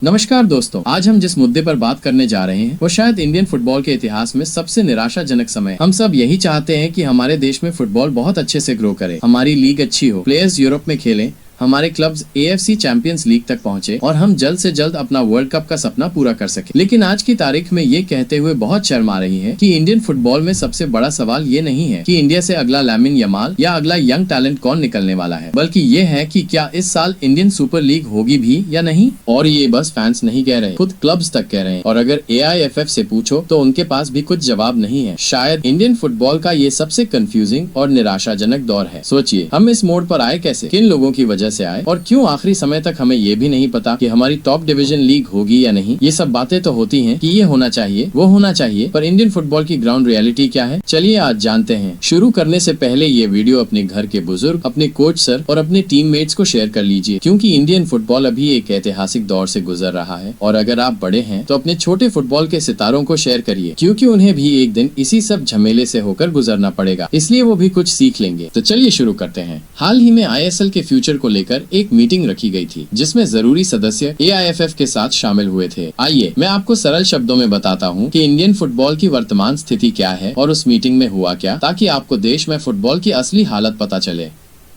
नमस्कार दोस्तों, आज हम जिस मुद्दे पर बात करने जा रहे हैं वो शायद इंडियन फुटबॉल के इतिहास में सबसे निराशाजनक समय है। हम सब यही चाहते हैं कि हमारे देश में फुटबॉल बहुत अच्छे से ग्रो करे, हमारी लीग अच्छी हो, प्लेयर्स यूरोप में खेलें, हमारे क्लब्स AFC चैंपियंस लीग तक पहुंचे और हम जल्द से जल्द अपना वर्ल्ड कप का सपना पूरा कर सके। लेकिन आज की तारीख में ये कहते हुए बहुत शर्म आ रही है कि इंडियन फुटबॉल में सबसे बड़ा सवाल ये नहीं है कि इंडिया से अगला लामिन यमाल या अगला यंग टैलेंट कौन निकलने वाला है, बल्कि ये है कि क्या इस साल इंडियन सुपर लीग होगी भी या नहीं। और ये बस फैंस नहीं कह रहे, खुद क्लब्स तक कह रहे हैं। और अगर AIFF से पूछो तो उनके पास भी कुछ जवाब नहीं है। शायद इंडियन फुटबॉल का ये सबसे कंफ्यूजिंग और निराशाजनक दौर है। सोचिए, हम इस मोड़ पर आए कैसे, किन लोगों की वजह से आए, और क्यों आखिरी समय तक हमें ये भी नहीं पता कि हमारी टॉप डिवीजन लीग होगी या नहीं। ये सब बातें तो होती हैं कि ये होना चाहिए, वो होना चाहिए, पर इंडियन फुटबॉल की ग्राउंड रियलिटी क्या है, चलिए आज जानते हैं। शुरू करने से पहले ये वीडियो अपने घर के बुजुर्ग, अपने कोच सर और अपने टीममेट्स को शेयर कर लीजिए, क्योंकि इंडियन फुटबॉल अभी एक ऐतिहासिक दौर से गुजर रहा है। और अगर आप बड़े हैं तो अपने छोटे फुटबॉल के सितारों को शेयर करिए, क्योंकि उन्हें भी एक दिन इसी सब झमेले से होकर गुजरना पड़ेगा, इसलिए वो भी कुछ सीख लेंगे। तो चलिए शुरू करते हैं। हाल ही में ISL के फ्यूचर को लेकर एक मीटिंग रखी गई थी, जिसमें जरूरी सदस्य AIFF के साथ शामिल हुए थे। आइए मैं आपको सरल शब्दों में बताता हूँ कि इंडियन फुटबॉल की वर्तमान स्थिति क्या है और उस मीटिंग में हुआ क्या, ताकि आपको देश में फुटबॉल की असली हालत पता चले।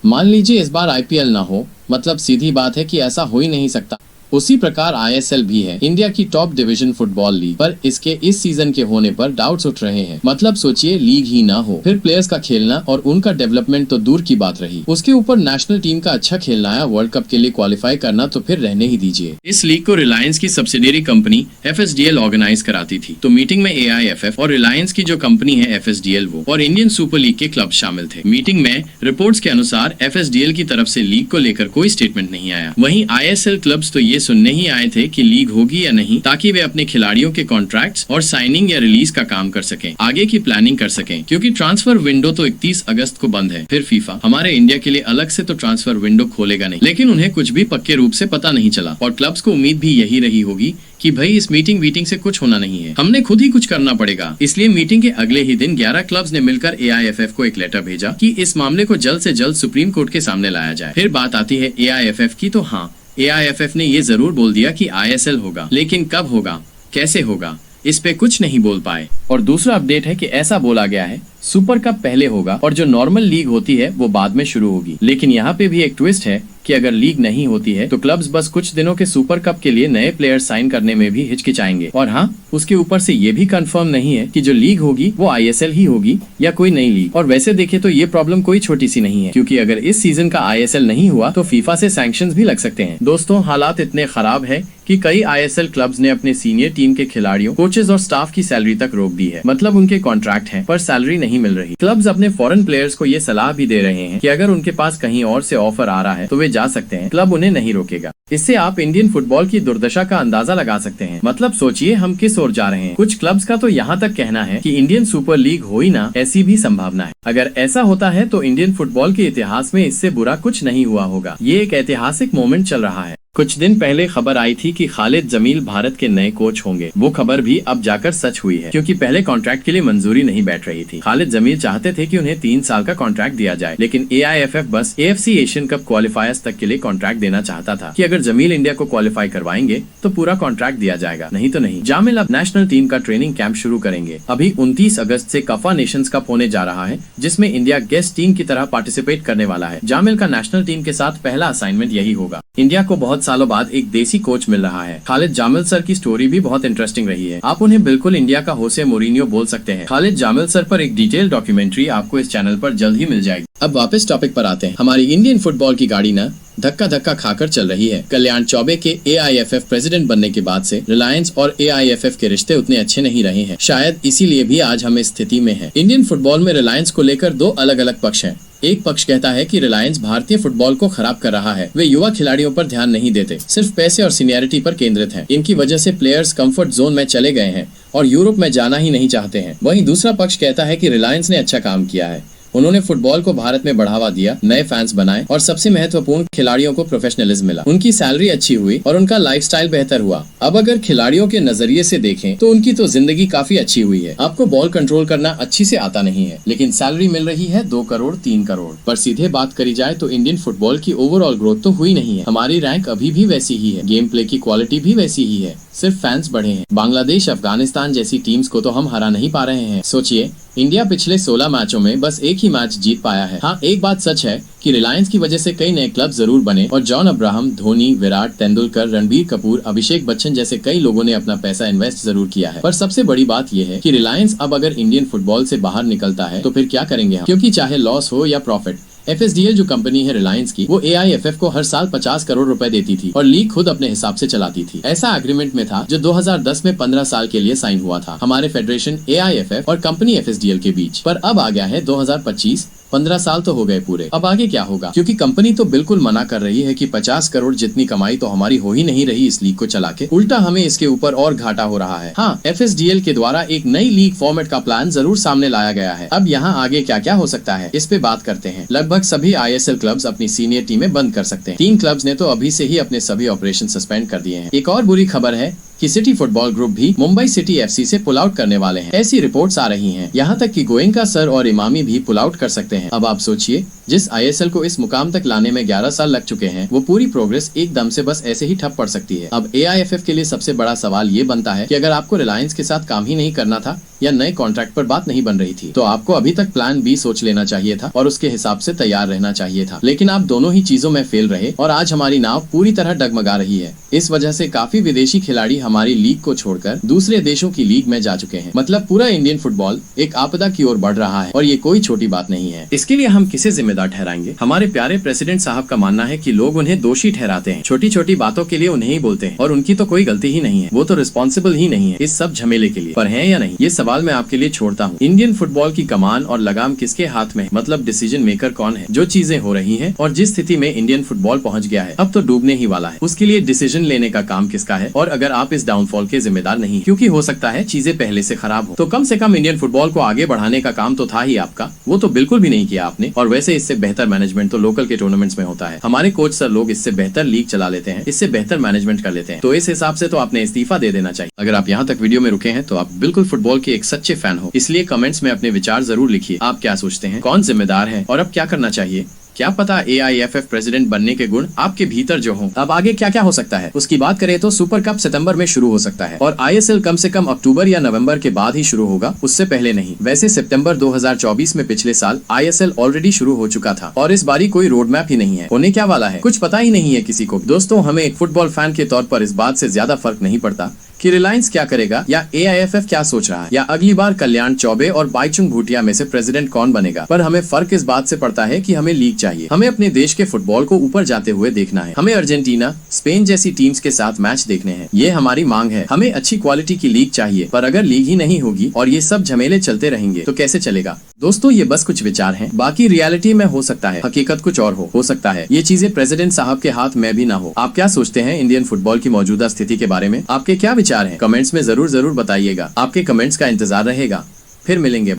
मान लीजिए इस बार IPL न हो, मतलब सीधी बात है कि ऐसा हो ही नहीं सकता। उसी प्रकार ISL भी है, इंडिया की टॉप डिवीजन फुटबॉल लीग, पर इसके इस सीजन के होने पर डाउट्स उठ रहे हैं। मतलब सोचिए, लीग ही ना हो, फिर प्लेयर्स का खेलना और उनका डेवलपमेंट तो दूर की बात रही, उसके ऊपर नेशनल टीम का अच्छा खेलना या वर्ल्ड कप के लिए क्वालिफाई करना तो फिर रहने ही दीजिए। इस लीग को रिलायंस की सब्सिडियरी कंपनी FSDL ऑर्गेनाइज कराती थी, तो मीटिंग में AIFF और रिलायंस की जो कंपनी है FSDL वो और इंडियन सुपर लीग के क्लब शामिल थे। मीटिंग में रिपोर्ट्स के अनुसार FSDL की तरफ से लीग को लेकर कोई स्टेटमेंट नहीं आया। वहीं ISL क्लब्स तो ये सुनने ही आए थे कि लीग होगी या नहीं, ताकि वे अपने खिलाड़ियों के कॉन्ट्रैक्ट्स और साइनिंग या रिलीज का काम कर सकें, आगे की प्लानिंग कर सकें, क्योंकि ट्रांसफर विंडो तो 31 अगस्त को बंद है। फिर फीफा हमारे इंडिया के लिए अलग से तो ट्रांसफर विंडो खोलेगा नहीं, लेकिन उन्हें कुछ भी पक्के रूप से पता नहीं चला और क्लब्स को उम्मीद भी यही रही होगी कि भाई इस मीटिंग से कुछ होना नहीं है, हमने खुद ही कुछ करना पड़ेगा। इसलिए मीटिंग के अगले ही दिन 11 क्लब्स ने मिलकर AIFF को एक लेटर भेजा कि इस मामले को जल्द से जल्द सुप्रीम कोर्ट के सामने लाया जाए। फिर बात आती है AIFF की, तो हाँ, AIFF ने ये जरूर बोल दिया कि ISL होगा, लेकिन कब होगा, कैसे होगा, इस पे कुछ नहीं बोल पाए। और दूसरा अपडेट है कि ऐसा बोला गया है सुपर कप पहले होगा और जो नॉर्मल लीग होती है वो बाद में शुरू होगी। लेकिन यहाँ पे भी एक ट्विस्ट है कि अगर लीग नहीं होती है तो क्लब्स बस कुछ दिनों के सुपर कप के लिए नए प्लेयर्स साइन करने में भी हिचकिचाएंगे। और हाँ, उसके ऊपर से ये भी कंफर्म नहीं है कि जो लीग होगी वो ISL ही होगी या कोई नई लीग। और वैसे देखे तो ये प्रॉब्लम कोई छोटी सी नहीं है, क्योंकि अगर इस सीजन का ISL नहीं हुआ तो फीफा से सैंक्शंस भी लग सकते हैं। दोस्तों, हालात इतने खराब है कि कई ISL क्लब्स ने अपने सीनियर टीम के खिलाड़ियों, कोचेज और स्टाफ की सैलरी तक रोक दी है। मतलब उनके कॉन्ट्रैक्ट हैं पर सैलरी नहीं मिल रही। क्लब्स अपने फॉरेन प्लेयर्स को ये सलाह भी दे रहे हैं कि अगर उनके पास कहीं और से ऑफर आ रहा है तो वे जा सकते हैं, क्लब उन्हें नहीं रोकेगा। इससे आप इंडियन फुटबॉल की दुर्दशा का अंदाजा लगा सकते हैं। मतलब सोचिए हम किस ओर जा रहे हैं। कुछ क्लब्स का तो यहाँ तक कहना है कि इंडियन सुपर लीग हो ही ना, ऐसी भी संभावना है। अगर ऐसा होता है तो इंडियन फुटबॉल के इतिहास में इससे बुरा कुछ नहीं हुआ होगा। ये एक ऐतिहासिक मोमेंट चल रहा है। कुछ दिन पहले खबर आई थी कि खालिद जमील भारत के नए कोच होंगे। वो खबर भी अब जाकर सच हुई है, क्योंकि पहले कॉन्ट्रैक्ट के लिए मंजूरी नहीं बैठ रही थी। खालिद जमील चाहते थे कि उन्हें 3 साल का कॉन्ट्रैक्ट दिया जाए, लेकिन AIFF बस AFC एशियन कप क्वालिफायर्स तक के लिए कॉन्ट्रैक्ट देना चाहता था कि अगर जमील इंडिया को क्वालिफाई करवाएंगे तो पूरा कॉन्ट्रैक्ट दिया जाएगा, नहीं तो नहीं। जामिल अब नेशनल टीम का ट्रेनिंग कैंप शुरू करेंगे। अभी 29 अगस्त से कफा नेशंस कप होने जा रहा है, जिसमें इंडिया गेस्ट टीम की तरह पार्टिसिपेट करने वाला है। जामिल का नेशनल टीम के साथ पहला असाइनमेंट यही होगा। इंडिया को बहुत सालों बाद एक देसी कोच मिल रहा है। खालिद जामिल सर की स्टोरी भी बहुत इंटरेस्टिंग रही है। आप उन्हें बिल्कुल इंडिया का होसे मोरिनियो बोल सकते हैं। खालिद जामिल सर पर एक डिटेल डॉक्यूमेंट्री आपको इस चैनल पर जल्द ही मिल जाएगी। अब वापस टॉपिक पर आते हैं। हमारी इंडियन फुटबॉल की गाड़ी ना धक्का धक्का खाकर चल रही है। कल्याण चौबे के AIFF प्रेसिडेंट बनने के बाद से रिलायंस और AIFF के रिश्ते उतने अच्छे नहीं रहे हैं। शायद इसीलिए भी आज हम इस स्थिति में हैं। इंडियन फुटबॉल में रिलायंस को लेकर 2 अलग अलग पक्ष हैं। एक पक्ष कहता है कि रिलायंस भारतीय फुटबॉल को खराब कर रहा है, वे युवा खिलाड़ियों पर ध्यान नहीं देते, सिर्फ पैसे और सीनियरिटी पर केंद्रित हैं। इनकी वजह से प्लेयर्स कंफर्ट जोन में चले गए हैं और यूरोप में जाना ही नहीं चाहते हैं। वहीं दूसरा पक्ष कहता है कि रिलायंस ने अच्छा काम किया है, उन्होंने फुटबॉल को भारत में बढ़ावा दिया, नए फैंस बनाए और सबसे महत्वपूर्ण खिलाड़ियों को प्रोफेशनलिज्म मिला। उनकी सैलरी अच्छी हुई और उनका लाइफस्टाइल बेहतर हुआ। अब अगर खिलाड़ियों के नजरिए से देखें तो उनकी तो जिंदगी काफी अच्छी हुई है। आपको बॉल कंट्रोल करना अच्छी से आता नहीं है, लेकिन सैलरी मिल रही है 2 करोड़ 3 करोड़। पर सीधे बात करी जाए तो इंडियन फुटबॉल की ओवरऑल ग्रोथ तो हुई नहीं है। हमारी रैंक अभी भी वैसी ही है, गेम प्ले की क्वालिटी भी वैसी ही है, सिर्फ फैंस बढ़े हैं। बांग्लादेश, अफगानिस्तान जैसी टीम्स को तो हम हरा नहीं पा रहे हैं। सोचिए, इंडिया पिछले 16 मैचों में बस एक ही मैच जीत पाया है। हाँ, एक बात सच है कि रिलायंस की वजह से कई नए क्लब जरूर बने और जॉन अब्राहम, धोनी, विराट, तेंदुलकर, रणबीर कपूर, अभिषेक बच्चन जैसे कई लोगों ने अपना पैसा इन्वेस्ट जरूर किया है। पर सबसे बड़ी बात यह है कि रिलायंस अब अगर इंडियन फुटबॉल से बाहर निकलता है तो फिर क्या करेंगे हम? क्योंकि चाहे लॉस हो या प्रॉफिट, FSDL जो कंपनी है रिलायंस की, वो AIFF को हर साल 50 करोड़ रुपए देती थी और लीग खुद अपने हिसाब से चलाती थी। ऐसा एग्रीमेंट में था जो 2010 में 15 साल के लिए साइन हुआ था हमारे फेडरेशन AIFF और कंपनी FSDL के बीच। पर अब आ गया है 2025, 15 साल तो हो गए पूरे। अब आगे क्या होगा? क्योंकि कंपनी तो बिल्कुल मना कर रही है कि 50 करोड़ जितनी कमाई तो हमारी हो ही नहीं रही इस लीग को चला के, उल्टा हमें इसके ऊपर और घाटा हो रहा है। हाँ, FSDL के द्वारा एक नई लीग फॉर्मेट का प्लान जरूर सामने लाया गया है। अब यहाँ आगे क्या क्या हो सकता है, इस पे बात करते हैं। लगभग सभी ISL क्लब्स अपनी सीनियर टीमें बंद कर सकते हैं। 3 क्लब्स ने तो अभी से ही अपने सभी ऑपरेशन सस्पेंड कर दिए हैं। एक और बुरी खबर है कि सिटी फुटबॉल ग्रुप भी मुंबई सिटी FC से पुल आउट करने वाले हैं। ऐसी रिपोर्ट्स आ रही हैं। यहाँ तक कि गोयनका सर और इमामी भी पुल आउट कर सकते हैं। अब आप सोचिए, जिस ISL को इस मुकाम तक लाने में 11 साल लग चुके हैं, वो पूरी प्रोग्रेस एकदम से बस ऐसे ही ठप पड़ सकती है। अब AIFF के लिए सबसे बड़ा सवाल ये बनता है कि अगर आपको रिलायंस के साथ काम ही नहीं करना था या नए कॉन्ट्रैक्ट पर बात नहीं बन रही थी, तो आपको अभी तक प्लान B सोच लेना चाहिए था और उसके हिसाब से तैयार रहना चाहिए था। लेकिन आप दोनों ही चीजों में फेल रहे और आज हमारी नाव पूरी तरह डगमगा रही है। इस वजह से काफी विदेशी खिलाड़ी हमारी लीग को छोड़कर दूसरे देशों की लीग में जा चुके हैं। मतलब पूरा इंडियन फुटबॉल एक आपदा की ओर बढ़ रहा है और ये कोई छोटी बात नहीं है। इसके लिए हम किसे जिम्मेदार ठहराएंगे? हमारे प्यारे प्रेसिडेंट साहब का मानना है कि लोग उन्हें दोषी ठहराते हैं, छोटी छोटी बातों के लिए उन्हें ही बोलते हैं और उनकी तो कोई गलती ही नहीं है, वो तो रिस्पॉन्सिबल ही नहीं है इस सब झमेले के लिए। पर है या नहीं, ये सवाल मैं आपके लिए छोड़ता हूँ। इंडियन फुटबॉल की कमान और लगाम किसके हाथ में है? मतलब डिसीजन मेकर कौन है? जो चीजें हो रही है और जिस स्थिति में इंडियन फुटबॉल पहुँच गया है, अब तो डूबने ही वाला है। उसके लिए डिसीजन लेने का काम किसका है? और अगर आप इस डाउनफॉल के जिम्मेदार नहीं, क्योंकि हो सकता है चीजें पहले से खराब हो, तो कम से कम इंडियन फुटबॉल को आगे बढ़ाने का काम तो था ही आपका, वो तो बिल्कुल भी नहीं किया आपने। और वैसे इससे बेहतर मैनेजमेंट तो लोकल के टूर्नामेंट्स में होता है। हमारे कोच सर लोग इससे बेहतर लीग चला लेते हैं, इससे बेहतर मैनेजमेंट कर लेते हैं। तो इस हिसाब से तो आपने इस्तीफा दे देना चाहिए। अगर आप यहाँ तक वीडियो में रुके हैं तो आप बिल्कुल फुटबॉल के एक सच्चे फैन हो, इसलिए कमेंट्स में अपने विचार जरूर लिखिए। आप क्या सोचते हैं, कौन जिम्मेदार है और अब क्या करना चाहिए? क्या पता AIFF प्रेसिडेंट बनने के गुण आपके भीतर जो हो। अब आगे क्या क्या हो सकता है उसकी बात करें तो सुपर कप सितंबर में शुरू हो सकता है और ISL कम से कम अक्टूबर या नवंबर के बाद ही शुरू होगा, उससे पहले नहीं। वैसे सितंबर 2024 में पिछले साल ISL ऑलरेडी शुरू हो चुका था और इस बारी कोई रोड मैप ही नहीं है। होने क्या वाला है कुछ पता ही नहीं है किसी को। दोस्तों, हमें एक फुटबॉल फैन के तौर पर इस बात से ज्यादा फर्क नहीं पड़ता कि रिलायंस क्या करेगा या AIFF क्या सोच रहा है या अगली बार कल्याण चौबे और बाईचुंग भूटिया में से प्रेसिडेंट कौन बनेगा। पर हमें फर्क इस बात से पड़ता है कि हमें लीग चाहिए। हमें अपने देश के फुटबॉल को ऊपर जाते हुए देखना है। हमें अर्जेंटीना, स्पेन जैसी टीम्स के साथ मैच देखने हैं। ये हमारी मांग है। हमें अच्छी क्वालिटी की लीग चाहिए। पर अगर लीग ही नहीं होगी और ये सब झमेले चलते रहेंगे तो कैसे चलेगा? दोस्तों, ये बस कुछ विचार हैं। बाकी रियलिटी में हो सकता है हकीकत कुछ और हो सकता है ये चीजें प्रेसिडेंट साहब के हाथ में भी ना हो। आप क्या सोचते हैं इंडियन फुटबॉल की मौजूदा स्थिति के बारे में? आपके क्या विचार हैं? कमेंट्स में जरूर बताइएगा। आपके कमेंट्स का इंतजार रहेगा। फिर मिलेंगे।